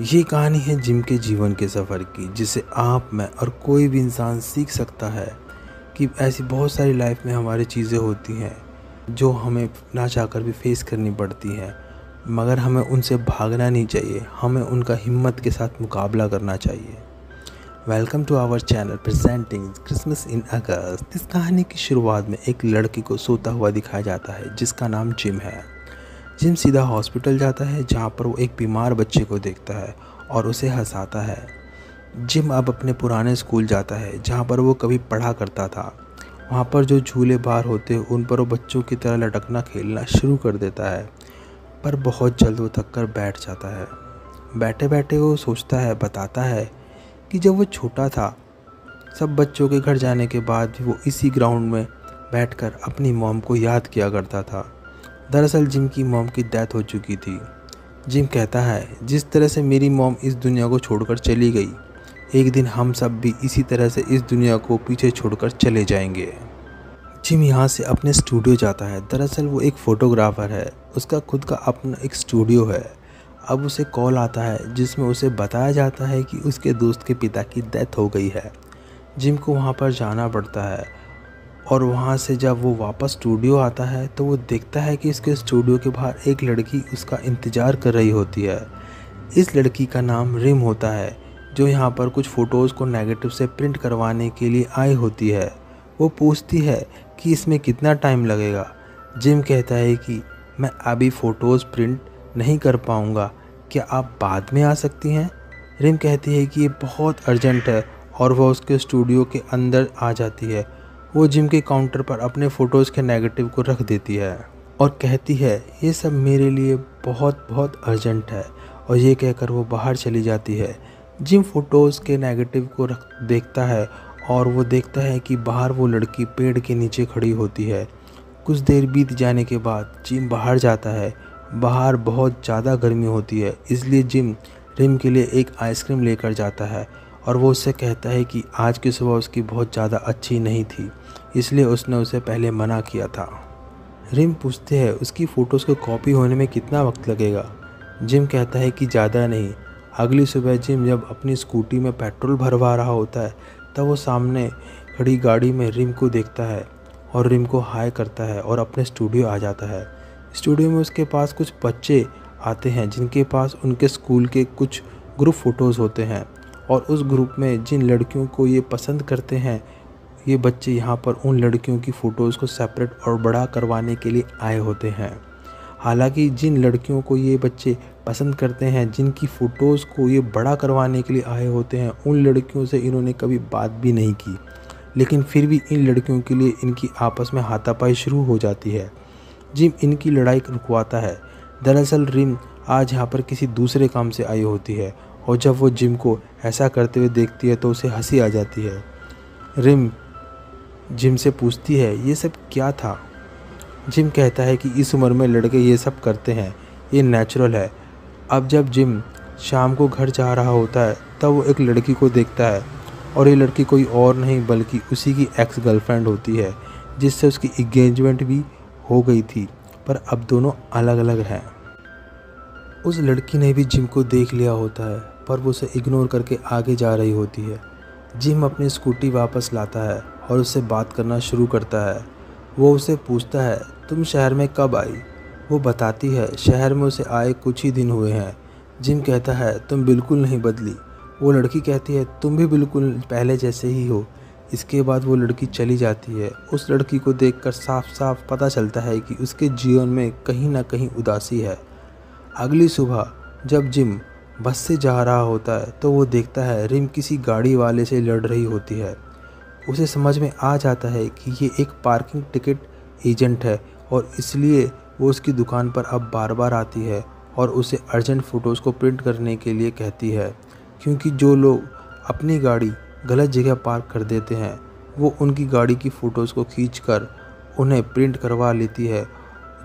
ये कहानी है जिम के जीवन के सफ़र की, जिसे आप, मैं और कोई भी इंसान सीख सकता है कि ऐसी बहुत सारी लाइफ में हमारी चीज़ें होती हैं जो हमें ना चाहकर भी फेस करनी पड़ती हैं, मगर हमें उनसे भागना नहीं चाहिए, हमें उनका हिम्मत के साथ मुकाबला करना चाहिए। Welcome to our channel presenting Christmas in August. इस कहानी की शुरुआत में एक लड़की को सोता हुआ दिखाया जाता है जिसका नाम जिम है। जिम सीधा हॉस्पिटल जाता है जहाँ पर वो एक बीमार बच्चे को देखता है और उसे हंसाता है। जिम अब अपने पुराने स्कूल जाता है जहाँ पर वो कभी पढ़ा करता था। वहाँ पर जो झूले बार होते हैं उन पर वो बच्चों की तरह लटकना खेलना शुरू कर देता है, पर बहुत जल्द वो थक कर बैठ जाता है। बैठे बैठे वो सोचता है, बताता है कि जब वो छोटा था, सब बच्चों के घर जाने के बाद भी वो इसी ग्राउंड में बैठकर अपनी मॉम को याद किया करता था। दरअसल जिम की मॉम की डेथ हो चुकी थी। जिम कहता है, जिस तरह से मेरी मॉम इस दुनिया को छोड़कर चली गई, एक दिन हम सब भी इसी तरह से इस दुनिया को पीछे छोड़कर चले जाएंगे। जिम यहाँ से अपने स्टूडियो जाता है। दरअसल वो एक फ़ोटोग्राफ़र है, उसका खुद का अपना एक स्टूडियो है। अब उसे कॉल आता है जिसमें उसे बताया जाता है कि उसके दोस्त के पिता की डेथ हो गई है। जिम को वहाँ पर जाना पड़ता है और वहाँ से जब वो वापस स्टूडियो आता है तो वो देखता है कि इसके स्टूडियो के बाहर एक लड़की उसका इंतज़ार कर रही होती है। इस लड़की का नाम रिम होता है, जो यहाँ पर कुछ फ़ोटोज़ को नेगेटिव से प्रिंट करवाने के लिए आई होती है। वो पूछती है कि इसमें कितना टाइम लगेगा। जिम कहता है कि मैं अभी फ़ोटोज़ प्रिंट नहीं कर पाऊँगा, क्या आप बाद में आ सकती हैं। रिम कहती है कि ये बहुत अर्जेंट है और वह उसके स्टूडियो के अंदर आ जाती है। वो जिम के काउंटर पर अपने फ़ोटोज़ के नेगेटिव को रख देती है और कहती है, ये सब मेरे लिए बहुत बहुत अर्जेंट है, और ये कहकर वो बाहर चली जाती है। जिम फ़ोटोज़ के नेगेटिव को देखता है और वो देखता है कि बाहर वो लड़की पेड़ के नीचे खड़ी होती है। कुछ देर बीत जाने के बाद जिम बाहर जाता है। बाहर बहुत ज़्यादा गर्मी होती है, इसलिए जिम रिम के लिए एक आइसक्रीम लेकर जाता है और वो उससे कहता है कि आज की सुबह उसकी बहुत ज़्यादा अच्छी नहीं थी, इसलिए उसने उसे पहले मना किया था। रिम पूछते हैं उसकी फ़ोटोज़ को कॉपी होने में कितना वक्त लगेगा। जिम कहता है कि ज़्यादा नहीं। अगली सुबह जिम जब अपनी स्कूटी में पेट्रोल भरवा रहा होता है तब वो सामने खड़ी गाड़ी में रिम को देखता है और रिम को हाय करता है और अपने स्टूडियो आ जाता है। स्टूडियो में उसके पास कुछ बच्चे आते हैं जिनके पास उनके स्कूल के कुछ ग्रुप फ़ोटोज़ होते हैं, और उस ग्रुप में जिन लड़कियों को ये पसंद करते हैं, ये बच्चे यहाँ पर उन लड़कियों की फ़ोटोज़ को सेपरेट और बड़ा करवाने के लिए आए होते हैं। हालांकि जिन लड़कियों को ये बच्चे पसंद करते हैं, जिनकी फ़ोटोज़ को ये बड़ा करवाने के लिए आए होते हैं, उन लड़कियों से इन्होंने कभी बात भी नहीं की, लेकिन फिर भी इन लड़कियों के लिए इनकी आपस में हाथापाई शुरू हो जाती है। जिम इनकी लड़ाई रुकवाता है। दरअसल रिम आज यहाँ पर किसी दूसरे काम से आई होती है, और जब वो जिम को ऐसा करते हुए देखती है तो उसे हंसी आ जाती है। रिम जिम से पूछती है, ये सब क्या था। जिम कहता है कि इस उम्र में लड़के ये सब करते हैं, ये नेचुरल है। अब जब जिम शाम को घर जा रहा होता है तब वो एक लड़की को देखता है, और ये लड़की कोई और नहीं बल्कि उसी की एक्स गर्लफ्रेंड होती है, जिससे उसकी एंगेजमेंट भी हो गई थी, पर अब दोनों अलग अलग हैं। उस लड़की ने भी जिम को देख लिया होता है, पर वो उसे इग्नोर करके आगे जा रही होती है। जिम अपनी स्कूटी वापस लाता है और उससे बात करना शुरू करता है। वो उसे पूछता है, तुम शहर में कब आई। वो बताती है, शहर में उसे आए कुछ ही दिन हुए हैं। जिम कहता है, तुम बिल्कुल नहीं बदली। वो लड़की कहती है, तुम भी बिल्कुल पहले जैसे ही हो। इसके बाद वो लड़की चली जाती है। उस लड़की को देखकर साफ साफ पता चलता है कि उसके जीवन में कहीं ना कहीं उदासी है। अगली सुबह जब जिम बस से जा रहा होता है तो वो देखता है रिम किसी गाड़ी वाले से लड़ रही होती है। उसे समझ में आ जाता है कि ये एक पार्किंग टिकट एजेंट है, और इसलिए वो उसकी दुकान पर अब बार बार आती है और उसे अर्जेंट फ़ोटोज़ को प्रिंट करने के लिए कहती है, क्योंकि जो लोग अपनी गाड़ी गलत जगह पार्क कर देते हैं वो उनकी गाड़ी की फ़ोटोज़ को खींचकर उन्हें प्रिंट करवा लेती है,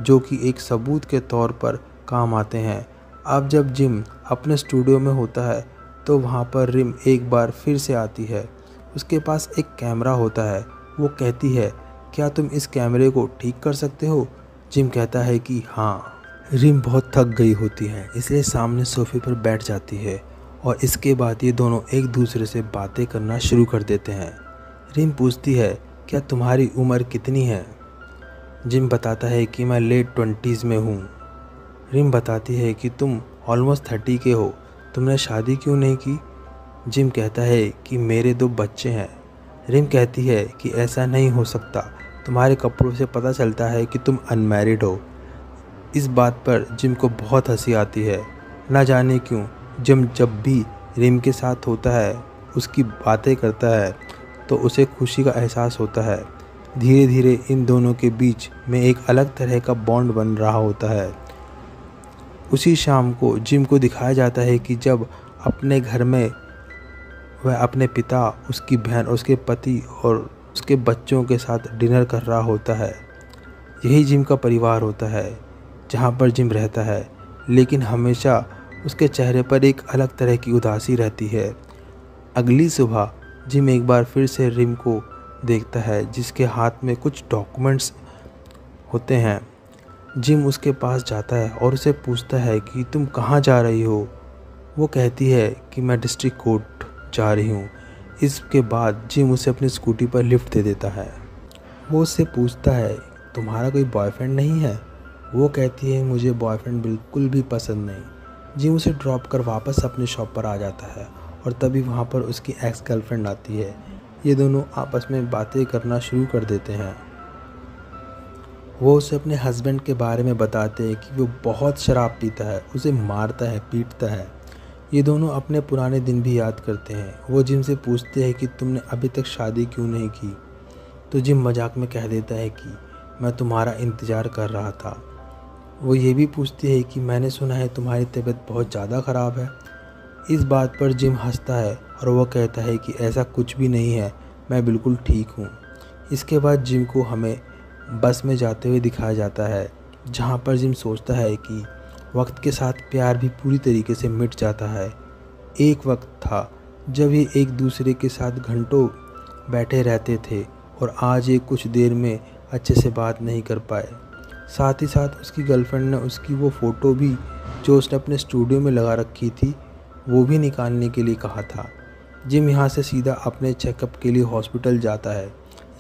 जो कि एक सबूत के तौर पर काम आते हैं। अब जब जिम अपने स्टूडियो में होता है तो वहाँ पर रिम एक बार फिर से आती है। उसके पास एक कैमरा होता है। वो कहती है, क्या तुम इस कैमरे को ठीक कर सकते हो। जिम कहता है कि हाँ। रिम बहुत थक गई होती है, इसलिए सामने सोफे पर बैठ जाती है और इसके बाद ये दोनों एक दूसरे से बातें करना शुरू कर देते हैं। रिम पूछती है, क्या तुम्हारी उम्र कितनी है? जिम बताता है कि मैं लेट 20s में हूँ। रिम बताती है कि तुम ऑलमोस्ट 30 के हो, तुमने शादी क्यों नहीं की? जिम कहता है कि मेरे 2 बच्चे हैं। रिम कहती है कि ऐसा नहीं हो सकता, तुम्हारे कपड़ों से पता चलता है कि तुम अनमैरिड हो। इस बात पर जिम को बहुत हंसी आती है। ना जाने क्यों जिम जब भी रिम के साथ होता है, उसकी बातें करता है, तो उसे खुशी का एहसास होता है। धीरे धीरे इन दोनों के बीच में एक अलग तरह का बॉन्ड बन रहा होता है। उसी शाम को जिम को दिखाया जाता है कि जब अपने घर में वह अपने पिता, उसकी बहन, उसके पति और उसके बच्चों के साथ डिनर कर रहा होता है। यही जिम का परिवार होता है जहाँ पर जिम रहता है, लेकिन हमेशा उसके चेहरे पर एक अलग तरह की उदासी रहती है। अगली सुबह जिम एक बार फिर से रिम को देखता है, जिसके हाथ में कुछ डॉक्यूमेंट्स होते हैं। जिम उसके पास जाता है और उसे पूछता है कि तुम कहाँ जा रही हो? वो कहती है कि मैं डिस्ट्रिक्ट कोर्ट जा रही हूँ। इसके बाद जिम उसे अपनी स्कूटी पर लिफ्ट दे देता है। वो उससे पूछता है, तुम्हारा कोई बॉयफ्रेंड नहीं है? वो कहती है, मुझे बॉयफ्रेंड बिल्कुल भी पसंद नहीं। जिम उसे ड्रॉप कर वापस अपने शॉप पर आ जाता है और तभी वहाँ पर उसकी एक्स गर्लफ्रेंड आती है। ये दोनों आपस में बातें करना शुरू कर देते हैं। वो उसे अपने हस्बैंड के बारे में बताते हैं कि वो बहुत शराब पीता है, उसे मारता है, पीटता है। ये दोनों अपने पुराने दिन भी याद करते हैं। वो जिम से पूछते हैं कि तुमने अभी तक शादी क्यों नहीं की? तो जिम मजाक में कह देता है कि मैं तुम्हारा इंतज़ार कर रहा था। वो ये भी पूछती है कि मैंने सुना है तुम्हारी तबीयत बहुत ज़्यादा ख़राब है। इस बात पर जिम हंसता है और वो कहता है कि ऐसा कुछ भी नहीं है, मैं बिल्कुल ठीक हूँ। इसके बाद जिम को हमें बस में जाते हुए दिखाया जाता है, जहाँ पर जिम सोचता है कि वक्त के साथ प्यार भी पूरी तरीके से मिट जाता है। एक वक्त था जब ये एक दूसरे के साथ घंटों बैठे रहते थे और आज ये कुछ देर में अच्छे से बात नहीं कर पाए। साथ ही साथ उसकी गर्लफ्रेंड ने उसकी वो फ़ोटो भी जो उसने अपने स्टूडियो में लगा रखी थी, वो भी निकालने के लिए कहा था। जिम यहाँ से सीधा अपने चेकअप के लिए हॉस्पिटल जाता है,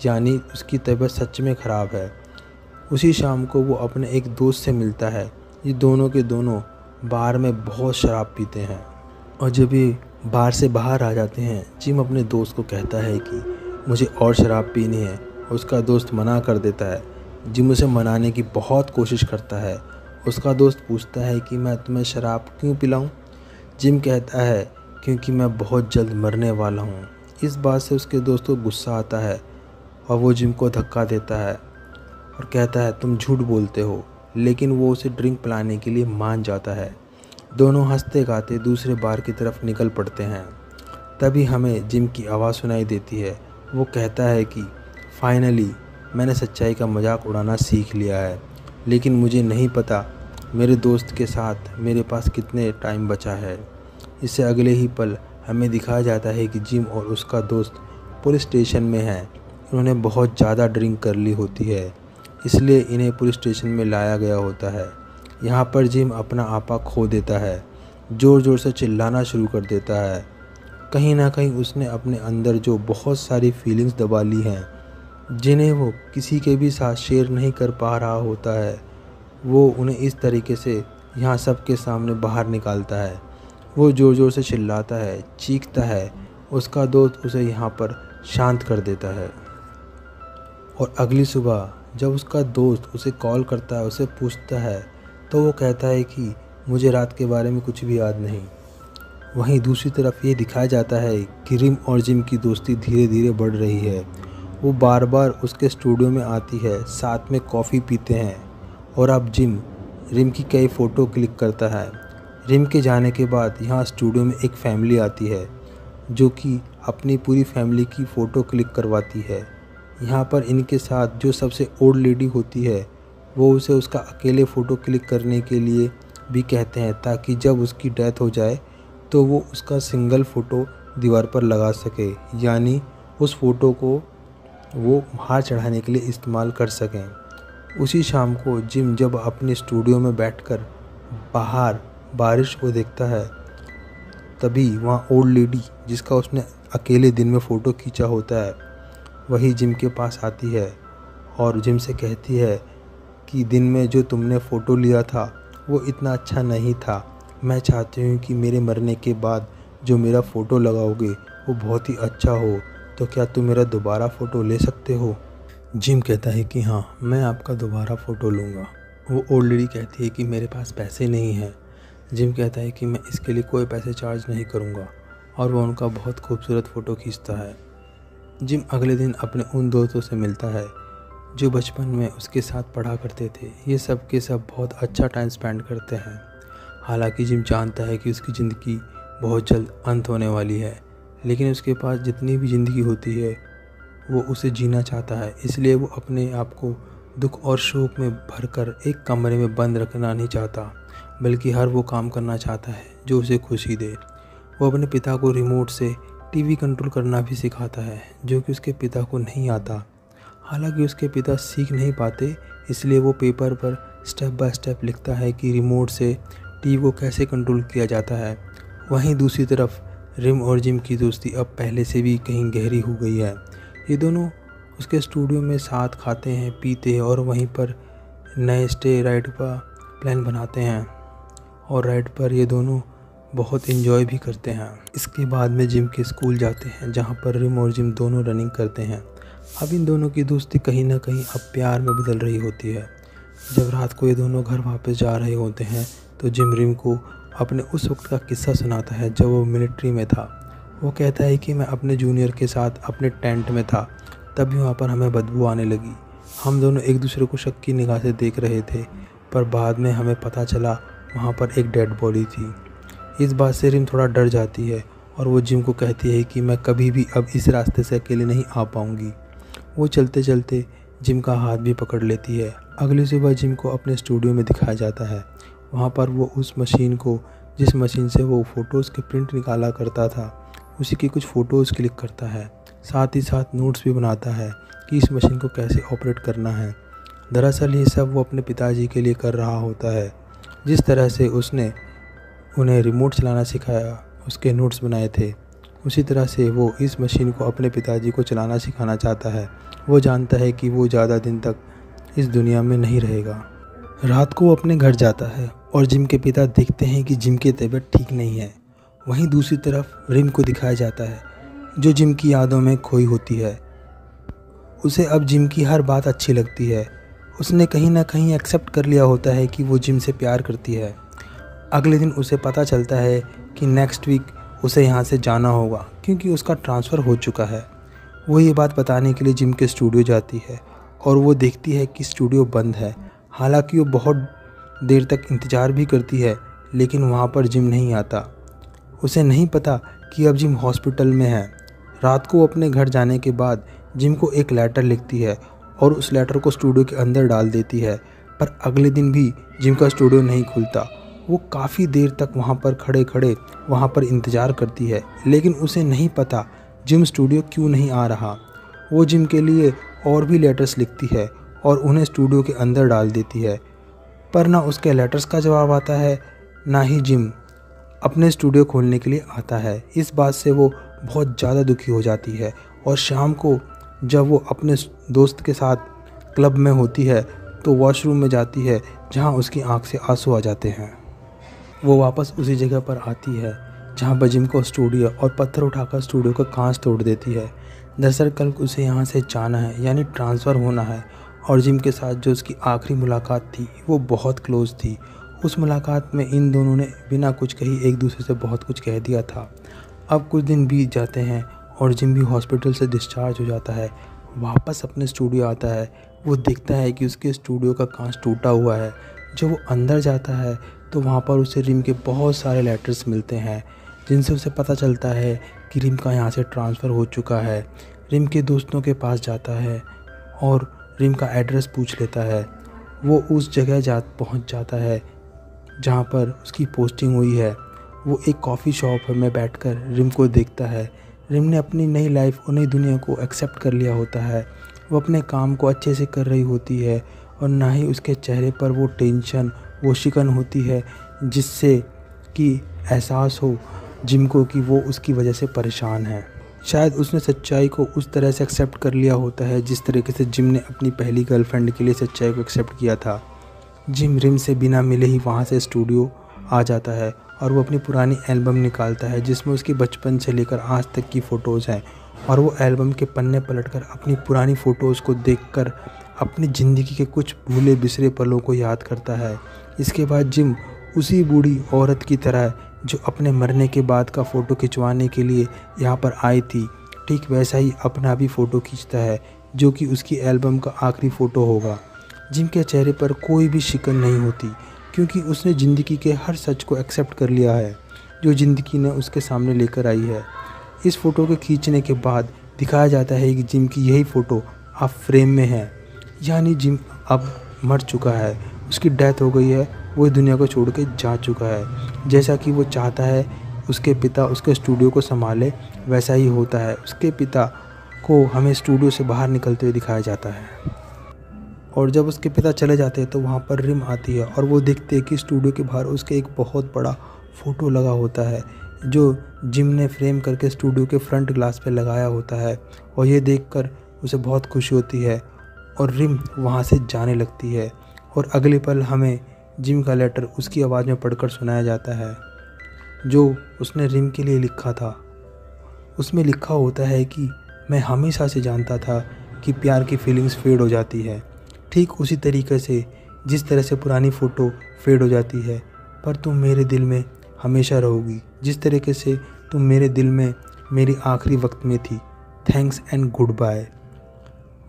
यानी उसकी तबीयत सच में ख़राब है। उसी शाम को वो अपने एक दोस्त से मिलता है। ये दोनों के दोनों बार में बहुत शराब पीते हैं और जब ये बार से बाहर आ जाते हैं, जिम अपने दोस्त को कहता है कि मुझे और शराब पीनी है। उसका दोस्त मना कर देता है। जिम उसे मनाने की बहुत कोशिश करता है। उसका दोस्त पूछता है कि मैं तुम्हें शराब क्यों पिलाऊं? जिम कहता है क्योंकि मैं बहुत जल्द मरने वाला हूं। इस बात से उसके दोस्त को गुस्सा आता है और वो जिम को धक्का देता है और कहता है तुम झूठ बोलते हो, लेकिन वो उसे ड्रिंक पिलाने के लिए मान जाता है। दोनों हंसते गाते दूसरे बार की तरफ निकल पड़ते हैं। तभी हमें जिम की आवाज़ सुनाई देती है। वो कहता है कि फाइनली मैंने सच्चाई का मजाक उड़ाना सीख लिया है, लेकिन मुझे नहीं पता मेरे दोस्त के साथ मेरे पास कितने टाइम बचा है। इससे अगले ही पल हमें दिखाया जाता है कि जिम और उसका दोस्त पुलिस स्टेशन में हैं। उन्होंने बहुत ज़्यादा ड्रिंक कर ली होती है, इसलिए इन्हें पुलिस स्टेशन में लाया गया होता है। यहाँ पर जिम अपना आपा खो देता है, ज़ोर ज़ोर से चिल्लाना शुरू कर देता है। कहीं ना कहीं उसने अपने अंदर जो बहुत सारी फीलिंग्स दबा ली हैं, जिन्हें वो किसी के भी साथ शेयर नहीं कर पा रहा होता है, वो उन्हें इस तरीके से यहाँ सबके सामने बाहर निकालता है। वो ज़ोर ज़ोर से चिल्लाता है, चीखता है। उसका दोस्त उसे यहाँ पर शांत कर देता है। और अगली सुबह जब उसका दोस्त उसे कॉल करता है, उसे पूछता है, तो वो कहता है कि मुझे रात के बारे में कुछ भी याद नहीं। वहीं दूसरी तरफ ये दिखाया जाता है कि रिम और जिम की दोस्ती धीरे धीरे बढ़ रही है। वो बार बार उसके स्टूडियो में आती है, साथ में कॉफ़ी पीते हैं और अब जिम रिम की कई फ़ोटो क्लिक करता है। रिम के जाने के बाद यहाँ स्टूडियो में एक फैमिली आती है जो कि अपनी पूरी फैमिली की फ़ोटो क्लिक करवाती है। यहाँ पर इनके साथ जो सबसे ओल्ड लेडी होती है, वो उसे उसका अकेले फ़ोटो क्लिक करने के लिए भी कहते हैं, ताकि जब उसकी डेथ हो जाए तो वो उसका सिंगल फ़ोटो दीवार पर लगा सके, यानी उस फ़ोटो को वो हार चढ़ाने के लिए इस्तेमाल कर सकें। उसी शाम को जिम जब अपने स्टूडियो में बैठकर बाहर बारिश को देखता है, तभी वहाँ ओल्ड लेडी जिसका उसने अकेले दिन में फ़ोटो खींचा होता है, वही जिम के पास आती है और जिम से कहती है कि दिन में जो तुमने फ़ोटो लिया था वो इतना अच्छा नहीं था। मैं चाहती हूँ कि मेरे मरने के बाद जो मेरा फ़ोटो लगाओगे वो बहुत ही अच्छा हो, तो क्या तुम मेरा दोबारा फ़ोटो ले सकते हो? जिम कहता है कि हाँ, मैं आपका दोबारा फ़ोटो लूँगा। वो ओल्ड लेडी कहती है कि मेरे पास पैसे नहीं हैं। जिम कहता है कि मैं इसके लिए कोई पैसे चार्ज नहीं करूँगा, और वो उनका बहुत खूबसूरत फ़ोटो खींचता है। जिम अगले दिन अपने उन दोस्तों से मिलता है जो बचपन में उसके साथ पढ़ा करते थे। ये सब के सब बहुत अच्छा टाइम स्पेंड करते हैं। हालांकि जिम जानता है कि उसकी ज़िंदगी बहुत जल्द अंत होने वाली है, लेकिन उसके पास जितनी भी ज़िंदगी होती है वो उसे जीना चाहता है। इसलिए वो अपने आप को दुख और शोक में भरकर एक कमरे में बंद रखना नहीं चाहता, बल्कि हर वो काम करना चाहता है जो उसे खुशी दे। वो अपने पिता को रिमोट से टीवी कंट्रोल करना भी सिखाता है, जो कि उसके पिता को नहीं आता। हालांकि उसके पिता सीख नहीं पाते, इसलिए वो पेपर पर स्टेप बाय स्टेप लिखता है कि रिमोट से टीवी को कैसे कंट्रोल किया जाता है। वहीं दूसरी तरफ रिम और जिम की दोस्ती अब पहले से भी कहीं गहरी हो गई है। ये दोनों उसके स्टूडियो में साथ खाते हैं, पीते हैं और वहीं पर नए स्टे राइड का प्लान बनाते हैं, और राइड पर ये दोनों बहुत इन्जॉय भी करते हैं। इसके बाद में जिम के स्कूल जाते हैं, जहाँ पर रिम और जिम दोनों रनिंग करते हैं। अब इन दोनों की दोस्ती कहीं ना कहीं अब प्यार में बदल रही होती है। जब रात को ये दोनों घर वापस जा रहे होते हैं तो जिम रिम को अपने उस वक्त का किस्सा सुनाता है जब वो मिलिट्री में था। वो कहता है कि मैं अपने जूनियर के साथ अपने टेंट में था, तभी वहाँ पर हमें बदबू आने लगी। हम दोनों एक दूसरे को शक की निगाह से देख रहे थे, पर बाद में हमें पता चला वहाँ पर एक डेड बॉडी थी। इस बात से रिम थोड़ा डर जाती है और वो जिम को कहती है कि मैं कभी भी अब इस रास्ते से अकेले नहीं आ पाऊँगी। वो चलते चलते जिम का हाथ भी पकड़ लेती है। अगली सुबह जिम को अपने स्टूडियो में दिखाया जाता है। वहाँ पर वो उस मशीन को, जिस मशीन से वो फ़ोटोज़ के प्रिंट निकाला करता था, उसी की कुछ फ़ोटोज़ क्लिक करता है। साथ ही साथ नोट्स भी बनाता है कि इस मशीन को कैसे ऑपरेट करना है। दरअसल ये सब वो अपने पिताजी के लिए कर रहा होता है। जिस तरह से उसने उन्हें रिमोट चलाना सिखाया, उसके नोट्स बनाए थे, उसी तरह से वो इस मशीन को अपने पिताजी को चलाना सिखाना चाहता है। वो जानता है कि वो ज़्यादा दिन तक इस दुनिया में नहीं रहेगा। रात को वो अपने घर जाता है और जिम के पिता देखते हैं कि जिम की तबीयत ठीक नहीं है। वहीं दूसरी तरफ रिम को दिखाया जाता है, जो जिम की यादों में खोई होती है। उसे अब जिम की हर बात अच्छी लगती है। उसने कहीं ना कहीं एक्सेप्ट कर लिया होता है कि वो जिम से प्यार करती है। अगले दिन उसे पता चलता है कि नेक्स्ट वीक उसे यहाँ से जाना होगा, क्योंकि उसका ट्रांसफ़र हो चुका है। वो ये बात बताने के लिए जिम के स्टूडियो जाती है और वो देखती है कि स्टूडियो बंद है। हालांकि वो बहुत देर तक इंतज़ार भी करती है, लेकिन वहाँ पर जिम नहीं आता। उसे नहीं पता कि अब जिम हॉस्पिटल में है। रात को अपने घर जाने के बाद जिम को एक लेटर लिखती है और उस लेटर को स्टूडियो के अंदर डाल देती है, पर अगले दिन भी जिम का स्टूडियो नहीं खुलता। वो काफ़ी देर तक वहाँ पर खड़े खड़े वहाँ पर इंतज़ार करती है, लेकिन उसे नहीं पता जिम स्टूडियो क्यों नहीं आ रहा। वो जिम के लिए और भी लेटर्स लिखती है और उन्हें स्टूडियो के अंदर डाल देती है, पर ना उसके लेटर्स का जवाब आता है, ना ही जिम अपने स्टूडियो खोलने के लिए आता है। इस बात से वो बहुत ज़्यादा दुखी हो जाती है और शाम को जब वो अपने दोस्त के साथ क्लब में होती है तो वॉशरूम में जाती है, जहाँ उसकी आंख से आंसू आ जाते हैं। वो वापस उसी जगह पर आती है जहाँ पर जिम को स्टूडियो और पत्थर उठाकर स्टूडियो का कांच तोड़ देती है। दरअसल कल उसे यहाँ से जाना है, यानी ट्रांसफ़र होना है, और जिम के साथ जो उसकी आखिरी मुलाकात थी वो बहुत क्लोज़ थी। उस मुलाकात में इन दोनों ने बिना कुछ कही एक दूसरे से बहुत कुछ कह दिया था। अब कुछ दिन बीत जाते हैं और जिम भी हॉस्पिटल से डिस्चार्ज हो जाता है। वापस अपने स्टूडियो आता है। वो देखता है कि उसके स्टूडियो का कांच टूटा हुआ है। जब वो अंदर जाता है तो वहाँ पर उसे रिम के बहुत सारे लेटर्स मिलते हैं, जिनसे उसे पता चलता है कि रिम का यहाँ से ट्रांसफ़र हो चुका है। रिम के दोस्तों के पास जाता है और रिम का एड्रेस पूछ लेता है। वो उस जगह पहुँच जाता है जहाँ पर उसकी पोस्टिंग हुई है। वो एक कॉफ़ी शॉप में बैठकर रिम को देखता है। रिम ने अपनी नई लाइफ और नई दुनिया को एक्सेप्ट कर लिया होता है। वो अपने काम को अच्छे से कर रही होती है और ना ही उसके चेहरे पर वो टेंशन, वो शिकन होती है जिससे कि एहसास हो जिम को कि वो उसकी वजह से परेशान है। शायद उसने सच्चाई को उस तरह से एक्सेप्ट कर लिया होता है जिस तरीके से जिम ने अपनी पहली गर्लफ्रेंड के लिए सच्चाई को एक्सेप्ट किया था। जिम रिम से बिना मिले ही वहाँ से स्टूडियो आ जाता है और वो अपनी पुरानी एल्बम निकालता है जिसमें उसकी बचपन से लेकर आज तक की फ़ोटोज़ हैं, और वो एल्बम के पन्ने पलटकर अपनी पुरानी फ़ोटोज़ को देखकर अपनी ज़िंदगी के कुछ भूले बिसरे पलों को याद करता है। इसके बाद जिम उसी बूढ़ी औरत की तरह जो अपने मरने के बाद का फ़ोटो खिंचवाने के लिए यहाँ पर आई थी, ठीक वैसा ही अपना भी फ़ोटो खींचता है जो कि उसकी एल्बम का आखिरी फ़ोटो होगा। जिम के चेहरे पर कोई भी शिकन नहीं होती क्योंकि उसने ज़िंदगी के हर सच को एक्सेप्ट कर लिया है जो ज़िंदगी ने उसके सामने लेकर आई है। इस फ़ोटो के खींचने के बाद दिखाया जाता है कि जिम की यही फ़ोटो अब फ्रेम में है, यानी जिम अब मर चुका है, उसकी डेथ हो गई है, वो दुनिया को छोड़ के जा चुका है। जैसा कि वो चाहता है उसके पिता उसके स्टूडियो को संभाले, वैसा ही होता है। उसके पिता को हमें स्टूडियो से बाहर निकलते हुए दिखाया जाता है, और जब उसके पिता चले जाते हैं तो वहाँ पर रिम आती है और वो देखते हैं कि स्टूडियो के बाहर उसके एक बहुत बड़ा फ़ोटो लगा होता है जो जिम ने फ्रेम करके स्टूडियो के फ्रंट ग्लास पे लगाया होता है, और ये देखकर उसे बहुत खुशी होती है और रिम वहाँ से जाने लगती है। और अगले पल हमें जिम का लेटर उसकी आवाज़ में पढ़कर सुनाया जाता है जो उसने रिम के लिए लिखा था। उसमें लिखा होता है कि मैं हमेशा से जानता था कि प्यार की फीलिंग्स फेड हो जाती है, ठीक उसी तरीके से जिस तरह से पुरानी फ़ोटो फेड हो जाती है, पर तुम मेरे दिल में हमेशा रहोगी जिस तरीके से तुम मेरे दिल में मेरी आखिरी वक्त में थी। Thanks and goodbye.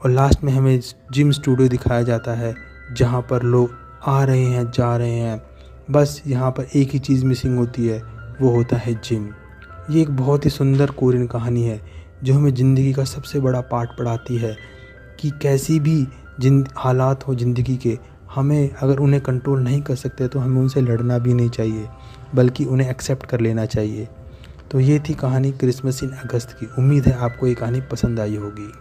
और लास्ट में हमें जिम स्टूडियो दिखाया जाता है जहाँ पर लोग आ रहे हैं जा रहे हैं, बस यहाँ पर एक ही चीज़ मिसिंग होती है, वो होता है जिम। ये एक बहुत ही सुंदर कोरियन कहानी है जो हमें ज़िंदगी का सबसे बड़ा पार्ट पढ़ाती है कि कैसी भी हालात हो ज़िंदगी के, हमें अगर उन्हें कंट्रोल नहीं कर सकते तो हमें उनसे लड़ना भी नहीं चाहिए बल्कि उन्हें एक्सेप्ट कर लेना चाहिए। तो ये थी कहानी क्रिसमस इन अगस्त की। उम्मीद है आपको ये कहानी पसंद आई होगी।